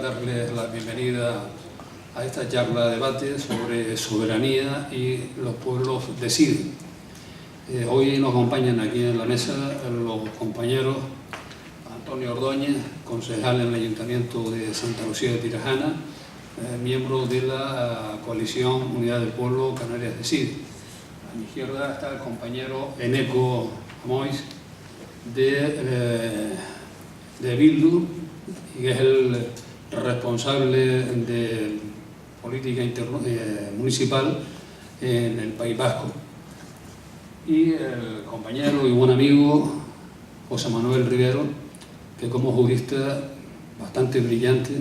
darles la bienvenida a esta charla de debate sobre soberanía y los pueblos deciden. Hoy nos acompañan aquí en la mesa los compañeros Antonio Ordóñez, concejal en el Ayuntamiento de Santa Lucía de Tirajana, miembro de la coalición Unidad del Pueblo Canarias Decide. A mi izquierda está el compañero Eneco Mois de Bildu, que es el responsable de política municipal en el País Vasco, y el compañero y buen amigo José Manuel Rivero, que como jurista bastante brillante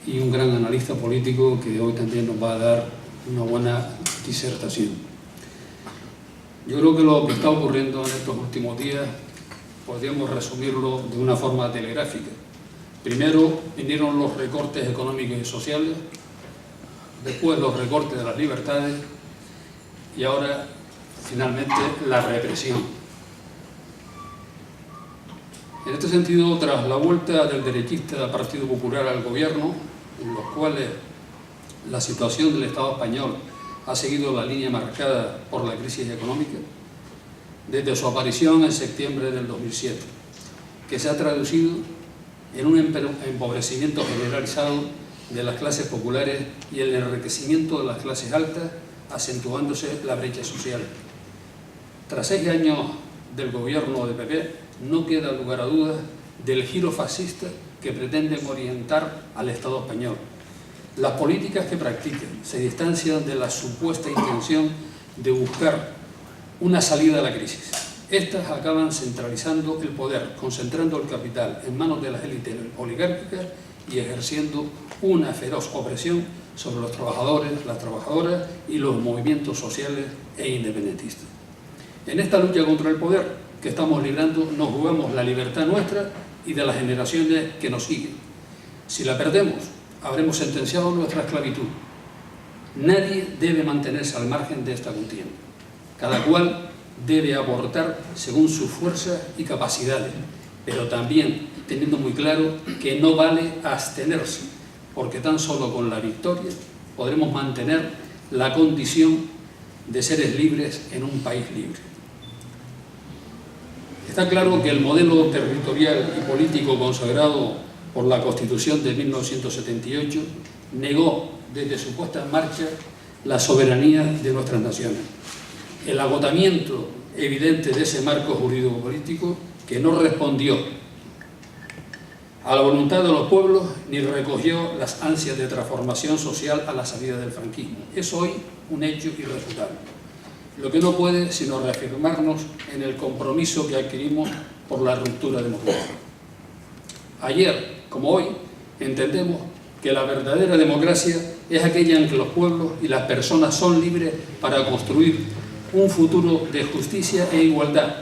y un gran analista político, que hoy también nos va a dar una buena disertación. Yo creo que lo que está ocurriendo en estos últimos días podríamos resumirlo de una forma telegráfica. Primero vinieron los recortes económicos y sociales, después los recortes de las libertades y ahora, finalmente, la represión. En este sentido, tras la vuelta del derechista Partido Popular al gobierno, en los cuales la situación del Estado español ha seguido la línea marcada por la crisis económica, desde su aparición en septiembre del 2007, que se ha traducido en un empobrecimiento generalizado de las clases populares y el enriquecimiento de las clases altas, acentuándose la brecha social. Tras 6 años del gobierno de PP, no queda lugar a dudas del giro fascista que pretenden orientar al Estado español. Las políticas que practican se distancian de la supuesta intención de buscar una salida a la crisis. Estas acaban centralizando el poder, concentrando el capital en manos de las élites oligárquicas y ejerciendo una feroz opresión sobre los trabajadores, las trabajadoras y los movimientos sociales e independentistas. En esta lucha contra el poder que estamos librando nos jugamos la libertad nuestra y de las generaciones que nos siguen. Si la perdemos, habremos sentenciado nuestra esclavitud. Nadie debe mantenerse al margen de esta contienda. Cada cual debe aportar según sus fuerzas y capacidades, pero también teniendo muy claro que no vale abstenerse, porque tan solo con la victoria podremos mantener la condición de seres libres en un país libre. Está claro que el modelo territorial y político consagrado por la Constitución de 1978 negó desde su puesta en marcha la soberanía de nuestras naciones. El agotamiento evidente de ese marco jurídico-político que no respondió a la voluntad de los pueblos ni recogió las ansias de transformación social a la salida del franquismo. Es hoy un hecho irrefutable, lo que no puede sino reafirmarnos en el compromiso que adquirimos por la ruptura democrática. Ayer, como hoy, entendemos que la verdadera democracia es aquella en que los pueblos y las personas son libres para construir un futuro de justicia e igualdad,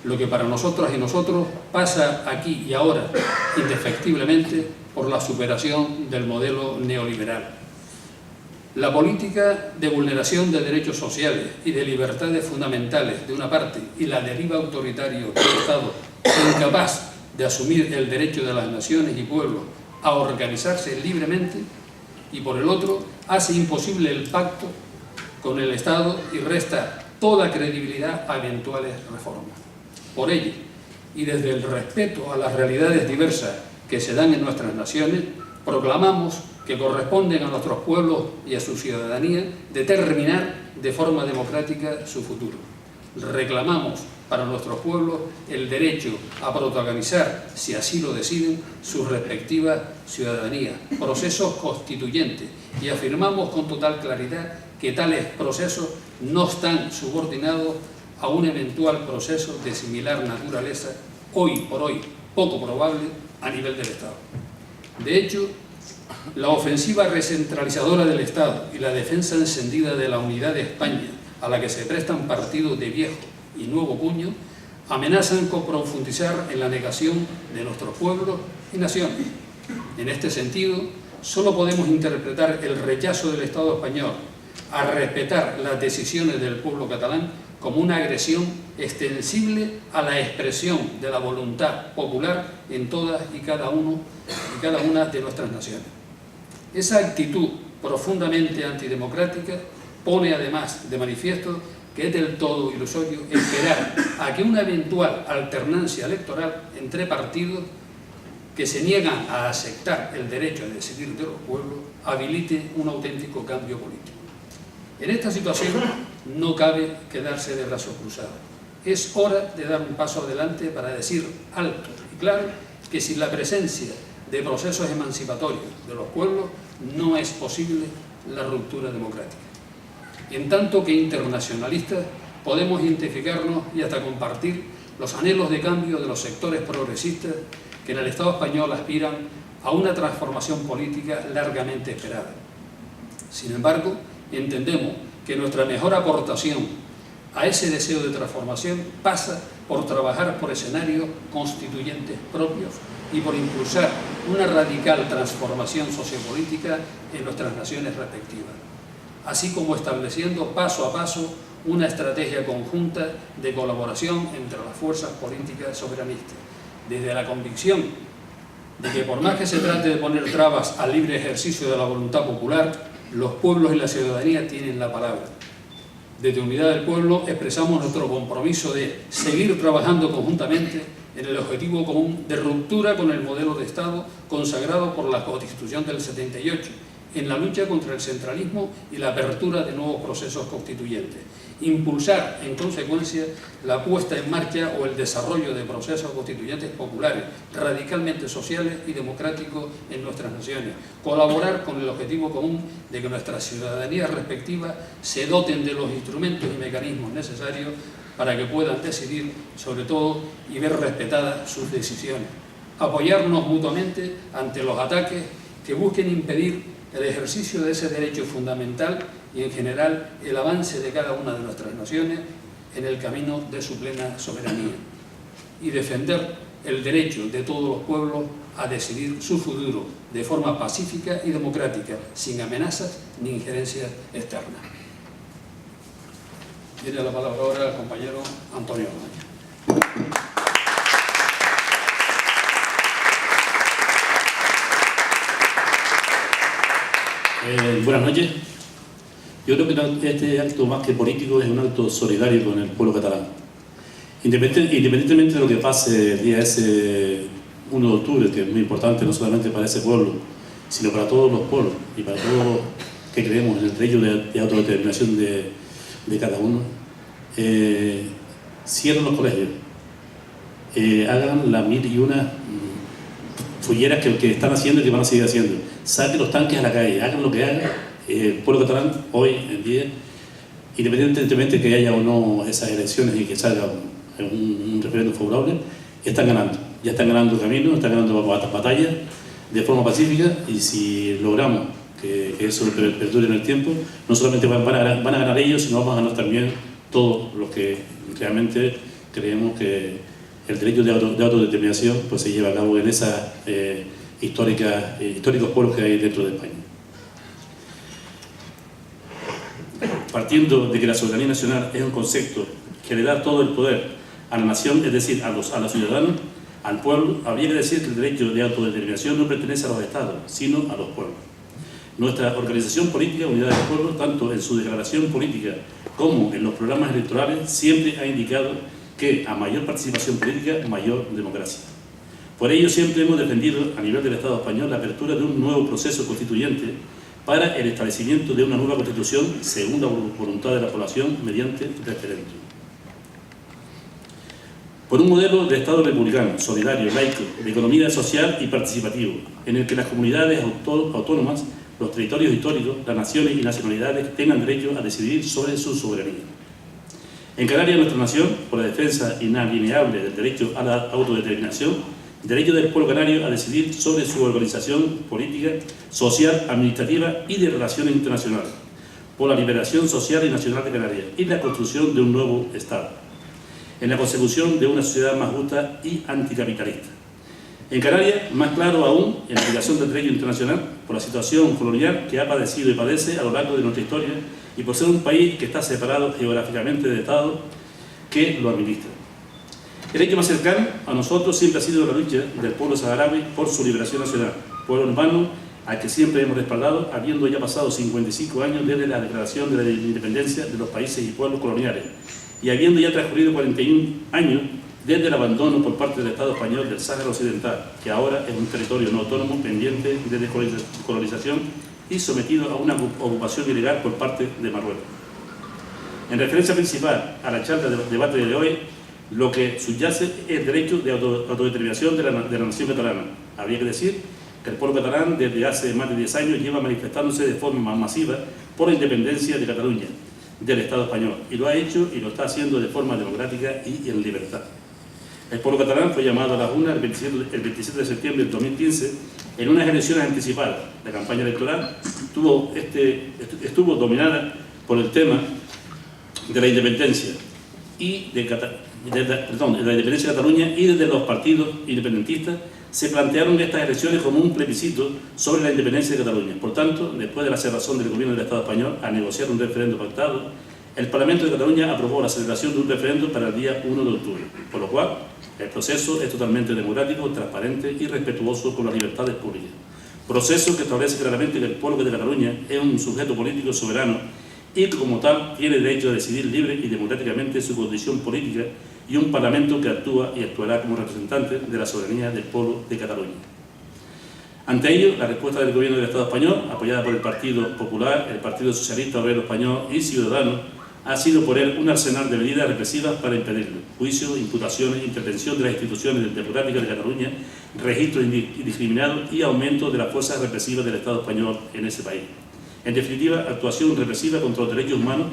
lo que para nosotras y nosotros pasa aquí y ahora, indefectiblemente, por la superación del modelo neoliberal. La política de vulneración de derechos sociales y de libertades fundamentales de una parte y la deriva autoritaria del Estado incapaz de asumir el derecho de las naciones y pueblos a organizarse libremente, y por el otro hace imposible el pacto con el Estado y resta toda credibilidad a eventuales reformas. Por ello, y desde el respeto a las realidades diversas que se dan en nuestras naciones, proclamamos que corresponden a nuestros pueblos y a su ciudadanía determinar de forma democrática su futuro. Reclamamos para nuestros pueblos el derecho a protagonizar, si así lo deciden, sus respectivas ciudadanías, procesos constituyentes, y afirmamos con total claridad que tales procesos no están subordinados a un eventual proceso de similar naturaleza, hoy por hoy poco probable, a nivel del Estado. De hecho, la ofensiva recentralizadora del Estado y la defensa encendida de la unidad de España, a la que se prestan partidos de viejo y nuevo cuño, amenazan con profundizar en la negación de nuestros pueblos y naciones. En este sentido, solo podemos interpretar el rechazo del Estado español a respetar las decisiones del pueblo catalán como una agresión extensible a la expresión de la voluntad popular en todas y cada una de nuestras naciones. Esa actitud profundamente antidemocrática pone además de manifiesto que es del todo ilusorio esperar a que una eventual alternancia electoral entre partidos que se niegan a aceptar el derecho a decidir de los pueblos habilite un auténtico cambio político. En esta situación no cabe quedarse de brazos cruzados. Es hora de dar un paso adelante para decir alto y claro que sin la presencia de procesos emancipatorios de los pueblos no es posible la ruptura democrática. En tanto que internacionalistas podemos identificarnos y hasta compartir los anhelos de cambio de los sectores progresistas que en el Estado español aspiran a una transformación política largamente esperada. Sin embargo, entendemos que nuestra mejor aportación a ese deseo de transformación pasa por trabajar por escenarios constituyentes propios y por impulsar una radical transformación sociopolítica en nuestras naciones respectivas, así como estableciendo paso a paso una estrategia conjunta de colaboración entre las fuerzas políticas soberanistas, desde la convicción de que por más que se trate de poner trabas al libre ejercicio de la voluntad popular, los pueblos y la ciudadanía tienen la palabra. Desde Unidad del Pueblo expresamos nuestro compromiso de seguir trabajando conjuntamente en el objetivo común de ruptura con el modelo de Estado consagrado por la Constitución del 78, en la lucha contra el centralismo y la apertura de nuevos procesos constituyentes. Impulsar, en consecuencia, la puesta en marcha o el desarrollo de procesos constituyentes populares, radicalmente sociales y democráticos en nuestras naciones. Colaborar con el objetivo común de que nuestras ciudadanías respectivas se doten de los instrumentos y mecanismos necesarios para que puedan decidir, sobre todo, y ver respetadas sus decisiones. Apoyarnos mutuamente ante los ataques que busquen impedir el ejercicio de ese derecho fundamental y, en general, el avance de cada una de nuestras naciones en el camino de su plena soberanía. Y defender el derecho de todos los pueblos a decidir su futuro de forma pacífica y democrática, sin amenazas ni injerencias externas. Tiene la palabra ahora el compañero Antonio Ordóñez. Buenas noches. Yo creo que este acto, más que político, es un acto solidario con el pueblo catalán. Independientemente de lo que pase el día ese 1 de octubre, que es muy importante no solamente para ese pueblo, sino para todos los pueblos y para todos los que creemos en el derecho de autodeterminación de cada uno, cierren los colegios, hagan las 1001 fulleras que están haciendo y que van a seguir haciendo, saquen los tanques a la calle, hagan lo que hagan. El pueblo catalán hoy en día, independientemente de que haya o no esas elecciones y que salga un referéndum favorable, están ganando, ya están ganando camino, están ganando batallas de forma pacífica, y si logramos que eso perdure en el tiempo, no solamente van a ganar ellos, sino vamos a ganar también todos los que realmente creemos que el derecho de autodeterminación pues se lleva a cabo en esas históricos pueblos que hay dentro de España. Partiendo de que la soberanía nacional es un concepto que le da todo el poder a la nación, es decir, a los ciudadanos, al pueblo, habría que decir que el derecho de autodeterminación no pertenece a los estados, sino a los pueblos. Nuestra organización política, Unidad del Pueblo, tanto en su declaración política como en los programas electorales, siempre ha indicado que a mayor participación política, mayor democracia. Por ello siempre hemos defendido a nivel del Estado español la apertura de un nuevo proceso constituyente para el establecimiento de una nueva Constitución según la voluntad de la población mediante referéndum. Por un modelo de Estado republicano, solidario, laico, de economía social y participativo, en el que las comunidades autónomas, los territorios históricos, las naciones y nacionalidades tengan derecho a decidir sobre su soberanía. En Canarias, nuestra nación, por la defensa inalienable del derecho a la autodeterminación, derecho del pueblo canario a decidir sobre su organización política, social, administrativa y de relaciones internacionales, por la liberación social y nacional de Canarias y la construcción de un nuevo Estado, en la consecución de una sociedad más justa y anticapitalista, En Canarias, más claro aún, en la aplicación del derecho internacional, por la situación colonial que ha padecido y padece a lo largo de nuestra historia y por ser un país que está separado geográficamente del Estado que lo administra. El hecho más cercano a nosotros siempre ha sido la lucha del pueblo saharaui por su liberación nacional, pueblo hermano al que siempre hemos respaldado, habiendo ya pasado 55 años desde la declaración de la independencia de los países y pueblos coloniales, y habiendo ya transcurrido 41 años desde el abandono por parte del Estado español del Sáhara Occidental, que ahora es un territorio no autónomo pendiente de descolonización y sometido a una ocupación ilegal por parte de Marruecos. En referencia principal a la charla de debate de hoy, lo que subyace es el derecho de autodeterminación de la nación catalana. Habría que decir que el pueblo catalán desde hace más de 10 años lleva manifestándose de forma más masiva por la independencia de Cataluña del Estado español, y lo ha hecho y lo está haciendo de forma democrática y en libertad. El pueblo catalán fue llamado a las urnas el 27 de septiembre del 2015 en unas elecciones anticipadas. La campaña electoral estuvo dominada por el tema de la independencia de la independencia de Cataluña, y desde los partidos independentistas se plantearon estas elecciones como un plebiscito sobre la independencia de Cataluña. Por tanto, después de la cerrazón del gobierno del Estado español a negociar un referendo pactado, el Parlamento de Cataluña aprobó la celebración de un referendo para el día 1 de octubre, por lo cual el proceso es totalmente democrático, transparente y respetuoso con las libertades públicas. Proceso que establece claramente que el pueblo de Cataluña es un sujeto político soberano y que como tal tiene derecho a decidir libre y democráticamente su condición política, y un Parlamento que actúa y actuará como representante de la soberanía del pueblo de Cataluña. Ante ello, la respuesta del gobierno del Estado español, apoyada por el Partido Popular, el Partido Socialista Obrero Español y Ciudadanos, ha sido por él un arsenal de medidas represivas para impedirlo: juicios, imputaciones, intervención de las instituciones democráticas de Cataluña, registro indiscriminado y aumento de las fuerzas represivas del Estado español en ese país. En definitiva, actuación represiva contra los derechos humanos,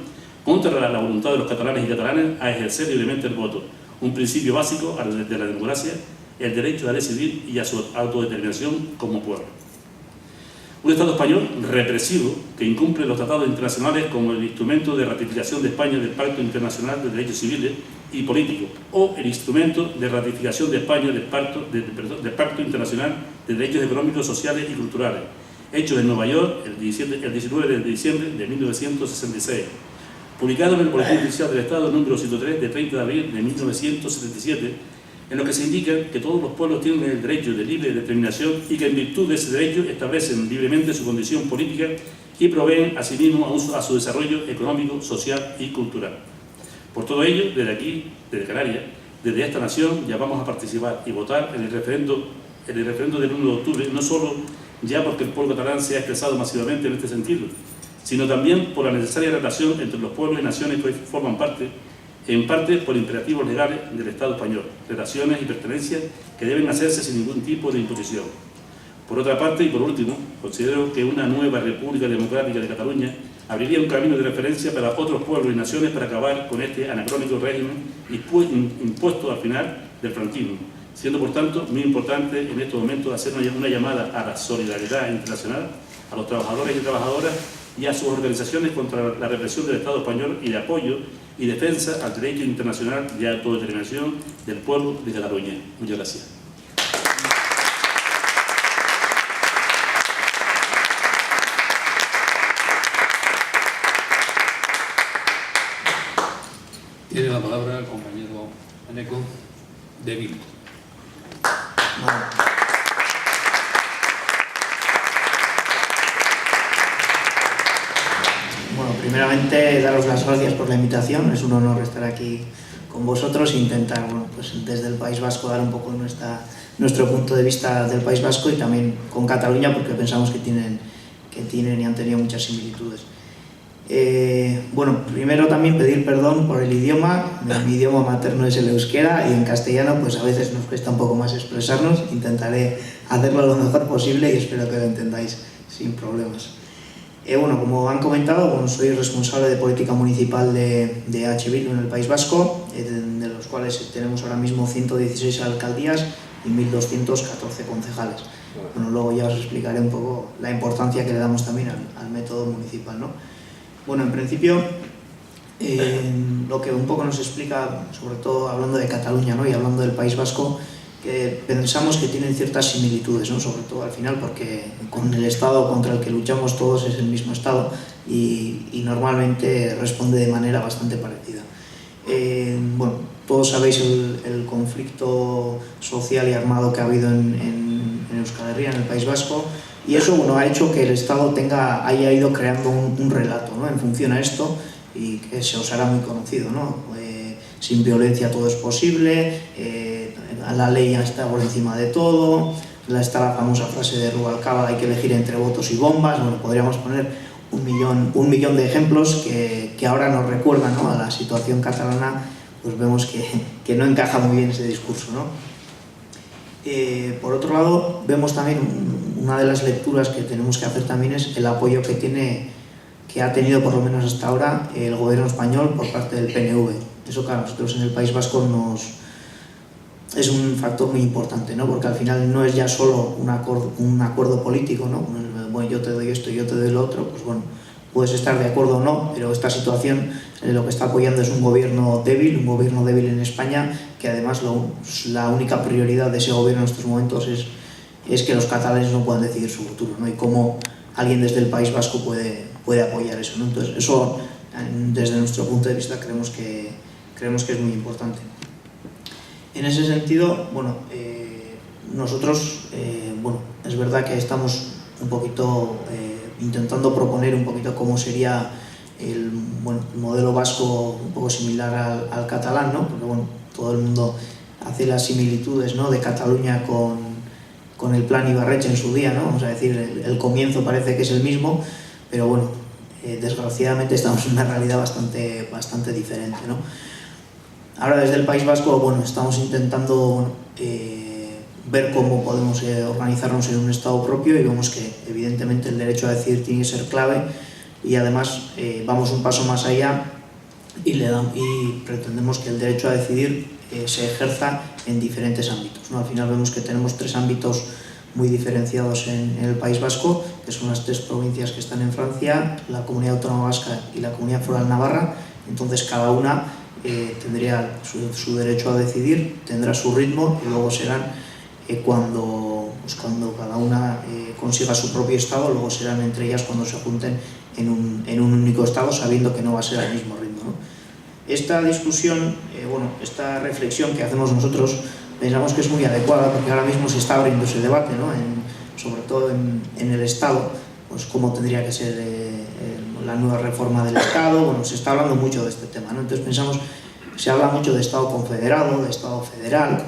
contra la voluntad de los catalanes y catalanas a ejercer libremente el voto, un principio básico de la democracia, el derecho a decidir y a su autodeterminación como pueblo. Un Estado español represivo que incumple los tratados internacionales como el instrumento de ratificación de España del Pacto Internacional de Derechos Civiles y Políticos, o el instrumento de ratificación de España del Pacto Internacional de Derechos Económicos, Sociales y Culturales, hecho en Nueva York el 19 de diciembre de 1966. Publicado en el Boletín Oficial del Estado número 103 de 30 de abril de 1977, en lo que se indica que todos los pueblos tienen el derecho de libre determinación y que en virtud de ese derecho establecen libremente su condición política y proveen asimismo a su desarrollo económico, social y cultural. Por todo ello, desde aquí, desde Canarias, desde esta nación, ya vamos a participar y votar en el referendo del 1 de octubre, no solo ya porque el pueblo catalán se ha expresado masivamente en este sentido, sino también por la necesaria relación entre los pueblos y naciones que hoy forman parte, en parte por imperativos legales del Estado español, relaciones y pertenencias que deben hacerse sin ningún tipo de imposición. Por otra parte, y por último, considero que una nueva República Democrática de Cataluña abriría un camino de referencia para otros pueblos y naciones para acabar con este anacrónico régimen impuesto al final del franquismo, siendo por tanto muy importante en estos momentos hacer una llamada a la solidaridad internacional, a los trabajadores y trabajadoras y a sus organizaciones contra la represión del Estado español y de apoyo y defensa al derecho internacional de autodeterminación del pueblo de Cataluña. Muchas gracias. Tiene la palabra el compañero Eneco de Bildu. Bueno, primeramente daros las gracias por la invitación. Es un honor estar aquí con vosotros e intentar, bueno, pues desde el País Vasco dar un poco nuestro punto de vista del País Vasco y también con Cataluña, porque pensamos que tienen y han tenido muchas similitudes. Bueno, primero también pedir perdón por el idioma. Mi idioma materno es el euskera y en castellano pues a veces nos cuesta un poco más expresarnos. Intentaré hacerlo lo mejor posible y espero que lo entendáis sin problemas. Bueno, como han comentado, bueno, soy responsable de política municipal de H. Bildu en el País Vasco, de los cuales tenemos ahora mismo 116 alcaldías y 1.214 concejales. Bueno, luego ya os explicaré un poco la importancia que le damos también al método municipal, ¿no? Bueno, en principio, lo que un poco nos explica, sobre todo hablando de Cataluña, ¿no?, y hablando del País Vasco, que pensamos que tienen ciertas similitudes, ¿no? Sobre todo al final, porque con el Estado contra el que luchamos todos es el mismo Estado y normalmente responde de manera bastante parecida. Bueno, todos sabéis el conflicto social y armado que ha habido en Euskal Herria, en el País Vasco, y eso, bueno, ha hecho que el Estado haya ido creando un relato, ¿no? En función a esto, y que se os hará muy conocido, ¿no? Sin violencia todo es posible, la ley ya está por encima de todo, está la famosa frase de Rubalcaba, hay que elegir entre votos y bombas. Bueno, podríamos poner un millón de ejemplos que ahora nos recuerdan, ¿no? A la situación catalana, pues vemos que no encaja muy bien ese discurso, ¿no? Por otro lado, vemos también una de las lecturas que tenemos que hacer también es el apoyo que ha tenido por lo menos hasta ahora el gobierno español por parte del PNV. Eso, claro, nosotros en el País Vasco es un factor muy importante, ¿no? Porque al final no es ya solo un acuerdo político, ¿no? Bueno, yo te doy esto y yo te doy lo otro, pues bueno, puedes estar de acuerdo o no, pero esta situación lo que está apoyando es un gobierno débil en España, que además la única prioridad de ese gobierno en estos momentos es que los catalanes no puedan decidir su futuro, ¿no? Y cómo alguien desde el País Vasco puede apoyar eso, ¿no? Entonces, eso, desde nuestro punto de vista, creemos que es muy importante. En ese sentido, bueno, nosotros, bueno, es verdad que estamos un poquito intentando proponer un poquito cómo sería el modelo vasco, un poco similar al catalán, ¿no? Porque, bueno, todo el mundo hace las similitudes, ¿no? De Cataluña con el plan Ibarretxe en su día, ¿no? Vamos a decir, el comienzo parece que es el mismo, pero bueno, desgraciadamente estamos en una realidad bastante diferente, ¿no? Ahora desde el País Vasco, bueno, estamos intentando ver cómo podemos organizarnos en un Estado propio, y vemos que evidentemente el derecho a decidir tiene que ser clave, y además vamos un paso más allá y pretendemos que el derecho a decidir se ejerza en diferentes ámbitos, ¿no? Al final vemos que tenemos 3 ámbitos muy diferenciados en el País Vasco, que son las 3 provincias que están en Francia, la Comunidad Autónoma Vasca y la Comunidad Foral Navarra. Entonces cada una tendría su derecho a decidir, tendrá su ritmo, y luego serán, cuando cada una consiga su propio Estado, luego serán entre ellas cuando se junten en un único Estado, sabiendo que no va a ser al mismo ritmo, ¿no? Esta discusión, bueno, esta reflexión que hacemos nosotros, pensamos que es muy adecuada, porque ahora mismo se está abriendo ese debate, ¿no? Sobre todo en el Estado, pues cómo tendría que ser la nueva reforma del Estado. Bueno, se está hablando mucho de este tema, ¿no? Entonces pensamos, se habla mucho de Estado confederado, de Estado federal,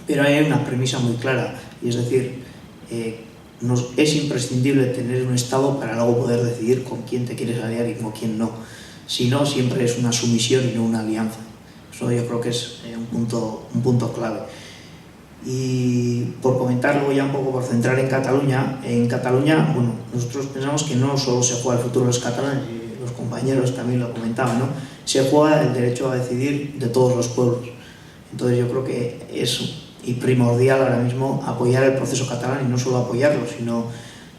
pero hay una premisa muy clara, y es decir, es imprescindible tener un Estado para luego poder decidir con quién te quieres aliar y con quién no. Si no, siempre es una sumisión y no una alianza. Eso yo creo que es un punto clave. Y por comentarlo ya un poco, por centrar en Cataluña, bueno, nosotros pensamos que no solo se juega el futuro de los catalanes, y los compañeros también lo comentaban, ¿no? Se juega el derecho a decidir de todos los pueblos. Entonces yo creo que es primordial ahora mismo apoyar el proceso catalán, y no solo apoyarlo, sino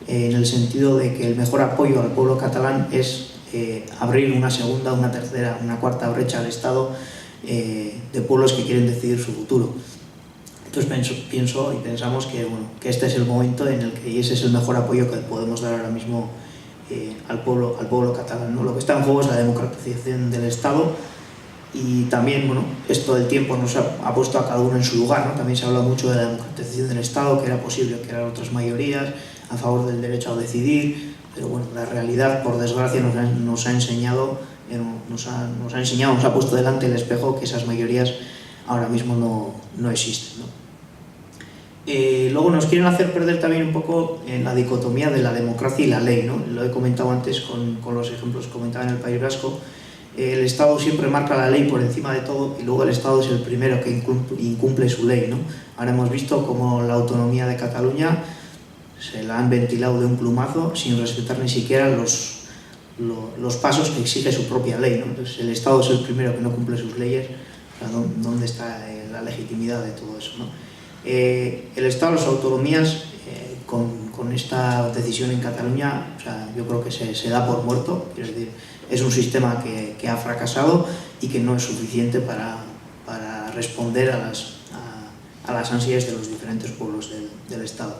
en el sentido de que el mejor apoyo al pueblo catalán es abrir una segunda, una tercera, una cuarta brecha al Estado de pueblos que quieren decidir su futuro. Entonces pienso y pensamos que, bueno, que este es el momento en el que, y ese es el mejor apoyo que podemos dar ahora mismo al pueblo catalán, ¿no? Lo que está en juego es la democratización del Estado, y también, bueno, esto del tiempo nos ha puesto a cada uno en su lugar, ¿no? También se habla mucho de la democratización del Estado, que era posible crear otras mayorías a favor del derecho a decidir, pero bueno, la realidad, por desgracia, nos ha enseñado, nos ha puesto delante el espejo que esas mayorías ahora mismo no existen, ¿no? Luego nos quieren hacer perder también un poco en la dicotomía de la democracia y la ley, ¿no? Lo he comentado antes con los ejemplos que comentaba en el País Vasco. El Estado siempre marca la ley por encima de todo, y luego el Estado es el primero que incumple su ley, ¿no? Ahora hemos visto cómo la autonomía de Cataluña se la han ventilado de un plumazo sin respetar ni siquiera los pasos que exige su propia ley, ¿no? Entonces el Estado es el primero que no cumple sus leyes. O sea, ¿dónde está la legitimidad de todo eso, ¿no? El Estado, las autonomías, con esta decisión en Cataluña, o sea, yo creo que se da por muerto. Es decir, es un sistema que ha fracasado y que no es suficiente para responder a a las ansias de los diferentes pueblos del Estado.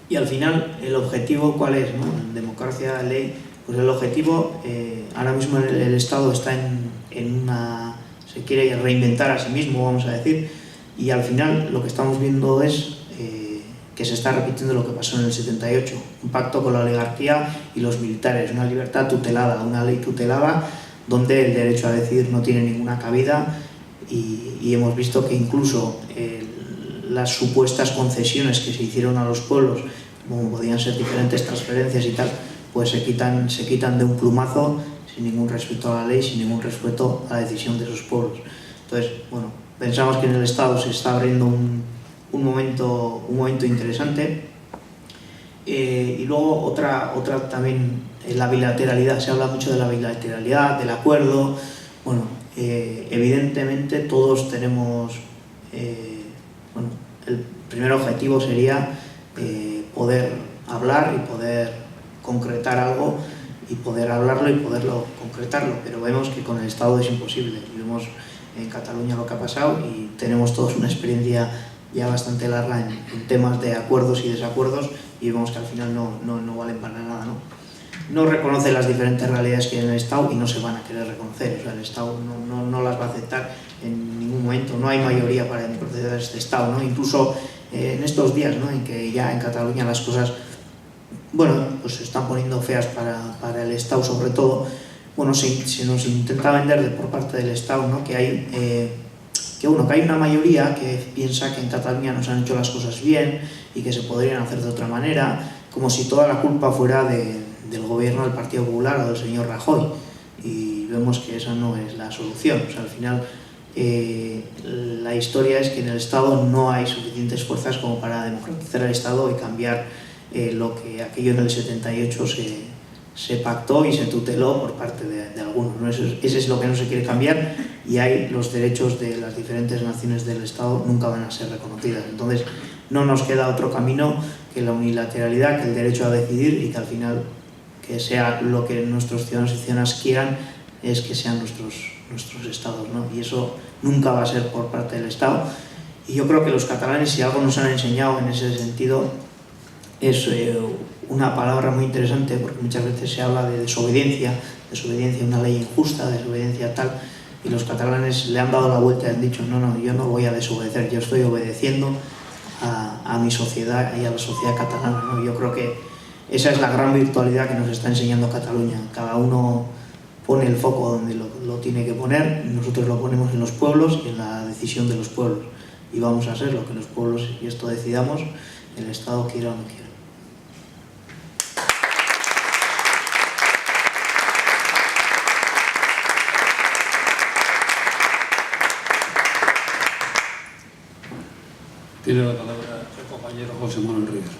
Y al final, ¿el objetivo cuál es, ¿no? En democracia, ley, pues el objetivo, ahora mismo el Estado está en una... se quiere reinventar a sí mismo, vamos a decir, y al final lo que estamos viendo es que se está repitiendo lo que pasó en el 78, un pacto con la oligarquía y los militares, una libertad tutelada, una ley tutelada donde el derecho a decidir no tiene ninguna cabida, y hemos visto que incluso las supuestas concesiones que se hicieron a los pueblos, como podían ser diferentes transferencias y tal, pues se quitan de un plumazo, sin ningún respeto a la ley, sin ningún respeto a la decisión de esos pueblos. Entonces, bueno, pensamos que en el Estado se está abriendo un momento interesante. Y luego otra también, la bilateralidad. Se habla mucho de la bilateralidad, del acuerdo. Bueno, evidentemente todos tenemos... bueno, el primer objetivo sería poder hablar y poder concretar algo, y poder hablarlo y poderlo concretarlo, pero vemos que con el Estado es imposible. Vemos en Cataluña lo que ha pasado y tenemos todos una experiencia ya bastante larga en temas de acuerdos y desacuerdos, y vemos que al final no valen para nada, ¿no? No reconoce las diferentes realidades que hay en el Estado y no se van a querer reconocer. O sea, el Estado no las va a aceptar en ningún momento. No hay mayoría para proceder a este Estado, ¿no? Incluso en estos días, ¿no?, en que ya en Cataluña las cosas, bueno, pues se están poniendo feas para el Estado, sobre todo. Bueno, se nos intenta vender por parte del Estado, ¿no?, que hay que hay una mayoría que piensa que en Cataluña no se han hecho las cosas bien y que se podrían hacer de otra manera, como si toda la culpa fuera del gobierno del Partido Popular o del señor Rajoy, y vemos que esa no es la solución. O sea, al final la historia es que en el Estado no hay suficientes fuerzas como para democratizar el Estado y cambiar lo que aquello en el 78 se pactó y se tuteló por parte de algunos, ¿no? Ese es lo que no se quiere cambiar, y ahí los derechos de las diferentes naciones del Estado nunca van a ser reconocidas. Entonces no nos queda otro camino que la unilateralidad, que el derecho a decidir, y que al final que sea lo que nuestros ciudadanos y ciudadanas quieran, es que sean nuestros estados, ¿no? Y eso nunca va a ser por parte del Estado. Y yo creo que los catalanes, si algo nos han enseñado en ese sentido, es una palabra muy interesante, porque muchas veces se habla de desobediencia a una ley injusta, desobediencia tal, y los catalanes le han dado la vuelta y han dicho no, yo no voy a desobedecer, yo estoy obedeciendo a mi sociedad y a la sociedad catalana, ¿no? Yo creo que esa es la gran virtualidad que nos está enseñando Cataluña. Cada uno pone el foco donde lo tiene que poner, nosotros lo ponemos en los pueblos y en la decisión de los pueblos, y vamos a hacer lo que los pueblos y esto decidamos, el Estado quiera o no quiera. Tiene la palabra el compañero José Manuel Rivera.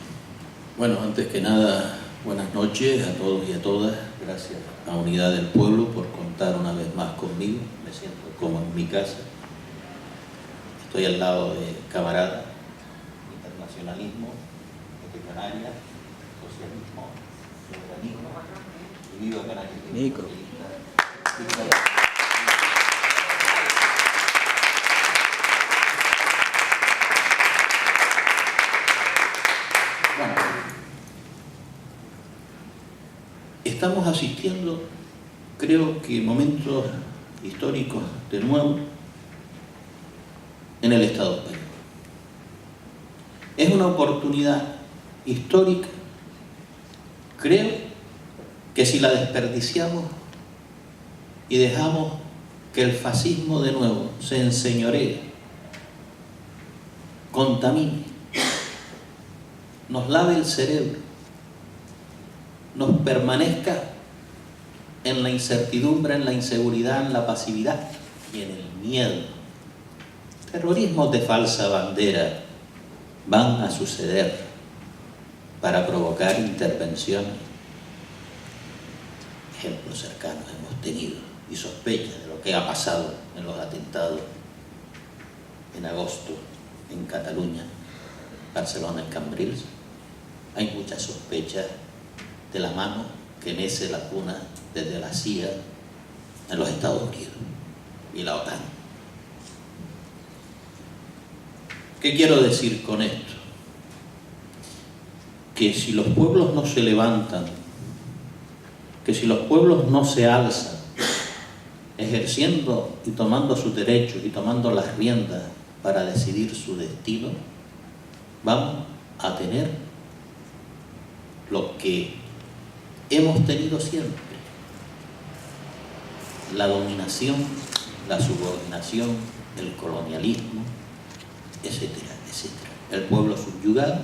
Bueno, antes que nada, buenas noches a todos y a todas. Gracias a Unidad del Pueblo por contar una vez más conmigo. Me siento como en mi casa. Estoy al lado de camaradas, internacionalismo, canaria, socialismo, soberanismo, y viva Canarias. Bueno, estamos asistiendo, creo que momentos históricos de nuevo en el Estado español. Es una oportunidad histórica, creo que si la desperdiciamos y dejamos que el fascismo de nuevo se enseñoree, contamine, nos lave el cerebro, nos permanezca en la incertidumbre, en la inseguridad, en la pasividad y en el miedo. Terrorismos de falsa bandera van a suceder para provocar intervenciones. Ejemplos cercanos hemos tenido y sospechas de lo que ha pasado en los atentados en agosto en Cataluña, Barcelona, en Cambrils. Hay muchas sospechas de la mano que mece la cuna desde la CIA en los Estados Unidos y la OTAN. ¿Qué quiero decir con esto? Que si los pueblos no se levantan, que si los pueblos no se alzan, ejerciendo y tomando sus derechos y tomando las riendas para decidir su destino, vamos a tener lo que hemos tenido siempre: la dominación, la subordinación, el colonialismo, etcétera, etcétera. El pueblo subyugado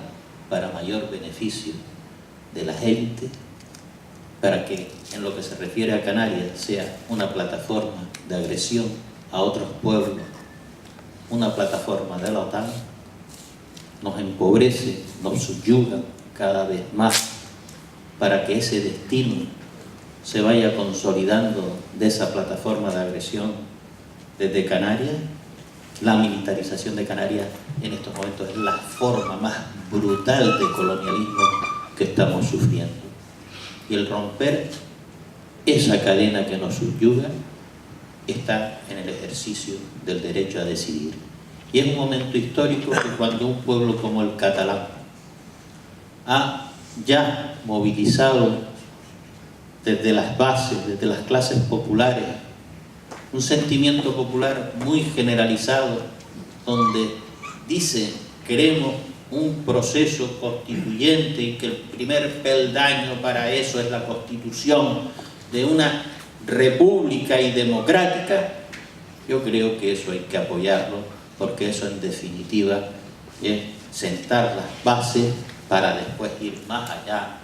para mayor beneficio de las élites, para que en lo que se refiere a Canarias sea una plataforma de agresión a otros pueblos, una plataforma de la OTAN, nos empobrece, nos subyuga cada vez más para que ese destino se vaya consolidando de esa plataforma de agresión desde Canarias. La militarización de Canarias en estos momentos es la forma más brutal de colonialismo que estamos sufriendo. Y el romper esa cadena que nos subyuga está en el ejercicio del derecho a decidir. Y es un momento histórico que cuando un pueblo como el catalán ha ya movilizado desde las bases, desde las clases populares, un sentimiento popular muy generalizado, donde dice: queremos un proceso constituyente y que el primer peldaño para eso es la constitución de una república y democrática. Yo creo que eso hay que apoyarlo, porque eso en definitiva es sentar las bases para después ir más allá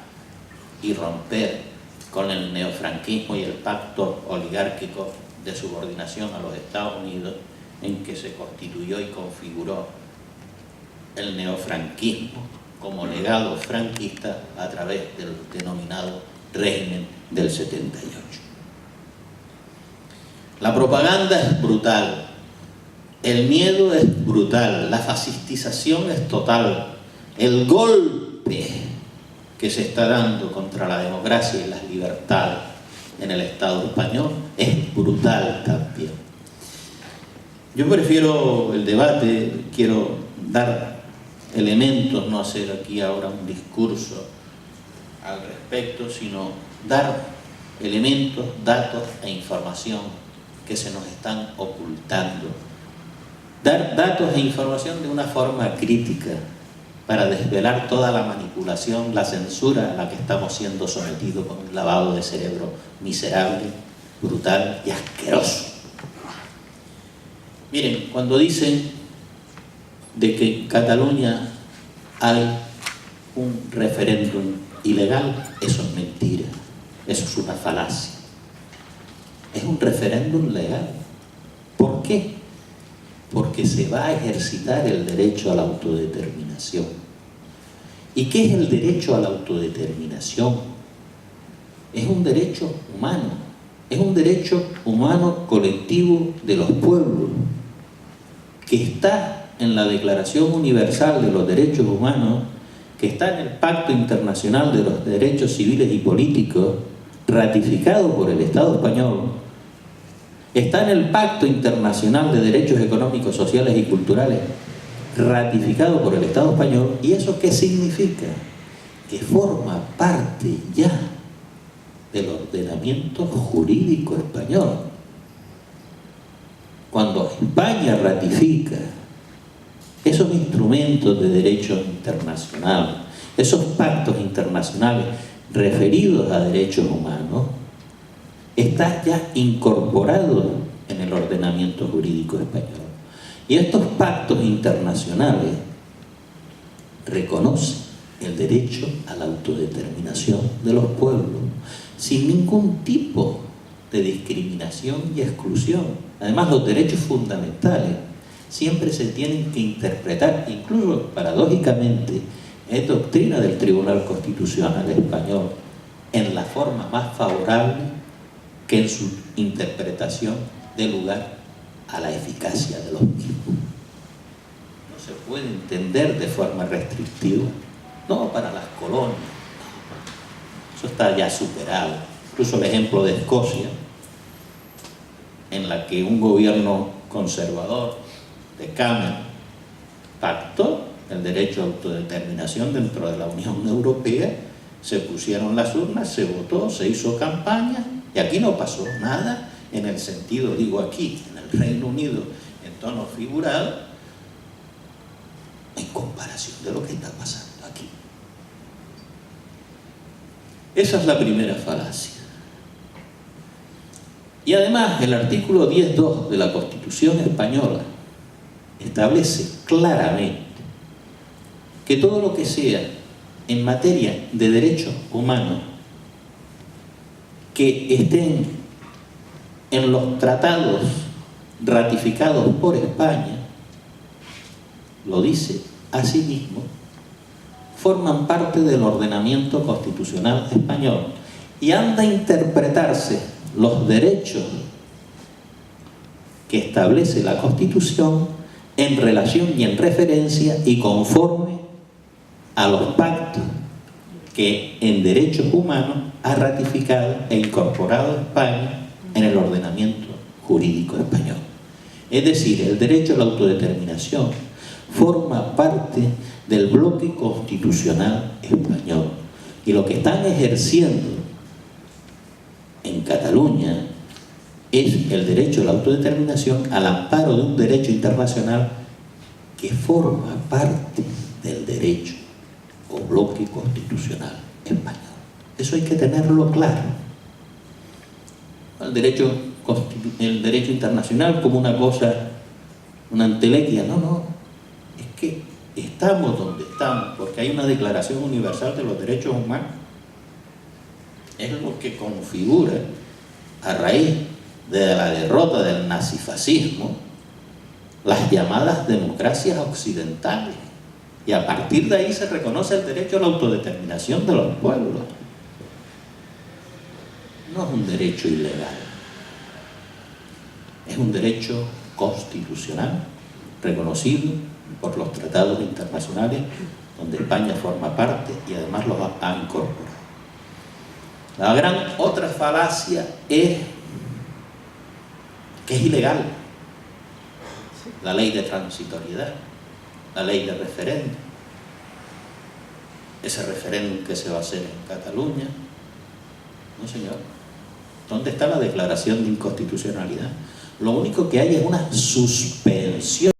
y romper con el neofranquismo y el pacto oligárquico de subordinación a los Estados Unidos en que se constituyó y configuró el neofranquismo como legado franquista a través del denominado régimen del 78. La propaganda es brutal, el miedo es brutal, la fascistización es total, el golpe que se está dando contra la democracia y las libertades en el Estado español es brutal también. Yo prefiero el debate, quiero dar elementos, no hacer aquí ahora un discurso al respecto, sino dar elementos, datos e información que se nos están ocultando. Dar datos e información de una forma crítica para desvelar toda la manipulación, la censura a la que estamos siendo sometidos con un lavado de cerebro miserable, brutal y asqueroso. Miren, cuando dicen de que en Cataluña hay un referéndum ilegal, eso es mentira, eso es una falacia. Es un referéndum legal. ¿Por qué? Porque se va a ejercitar el derecho a la autodeterminación. ¿Y qué es el derecho a la autodeterminación? Es un derecho humano, es un derecho humano colectivo de los pueblos, que está en la Declaración Universal de los Derechos Humanos, que está en el Pacto Internacional de los Derechos Civiles y Políticos, ratificado por el Estado español, está en el Pacto Internacional de Derechos Económicos, Sociales y Culturales, ratificado por el Estado español. ¿Y eso qué significa? Que forma parte ya del ordenamiento jurídico español. Cuando España ratifica esos instrumentos de derecho internacional, esos pactos internacionales referidos a derechos humanos, está ya incorporado en el ordenamiento jurídico español. Y estos pactos internacionales reconocen el derecho a la autodeterminación de los pueblos, sin ningún tipo de discriminación y exclusión. Además, los derechos fundamentales siempre se tienen que interpretar, incluso paradójicamente, es doctrina del Tribunal Constitucional español, en la forma más favorable que en su interpretación dé lugar a la eficacia de los mismos. No se puede entender de forma restrictiva, no para las colonias, eso está ya superado. Incluso el ejemplo de Escocia, en la que un gobierno conservador de Cameron pactó el derecho a autodeterminación dentro de la Unión Europea, se pusieron las urnas, se votó, se hizo campaña, y aquí no pasó nada en el sentido, digo aquí, en el Reino Unido, en tono figurado, en comparación de lo que está pasando aquí. Esa es la primera falacia. Y además el artículo 10.2 de la Constitución española establece claramente que todo lo que sea en materia de derechos humanos que estén en los tratados ratificados por España, lo dice así mismo, forman parte del ordenamiento constitucional español y han de interpretarse los derechos que establece la Constitución en relación y en referencia y conforme a los pactos que en derechos humanos ha ratificado e incorporado España en el ordenamiento jurídico español. Es decir, el derecho a la autodeterminación forma parte del bloque constitucional español, y lo que están ejerciendo en Cataluña es el derecho a la autodeterminación al amparo de un derecho internacional que forma parte del derecho o bloque constitucional español. Eso hay que tenerlo claro. El derecho internacional como una cosa, una entelequia, no, es que estamos donde estamos porque hay una Declaración Universal de los Derechos Humanos. Es lo que configura, a raíz de la derrota del nazifascismo, las llamadas democracias occidentales, y a partir de ahí se reconoce el derecho a la autodeterminación de los pueblos. No es un derecho ilegal, es un derecho constitucional reconocido por los tratados internacionales donde España forma parte y además los ha incorporado. La gran otra falacia es que es ilegal la ley de transitoriedad, la ley de referéndum, ese referéndum que se va a hacer en Cataluña. No, señor. ¿Dónde está la declaración de inconstitucionalidad? Lo único que hay es una suspensión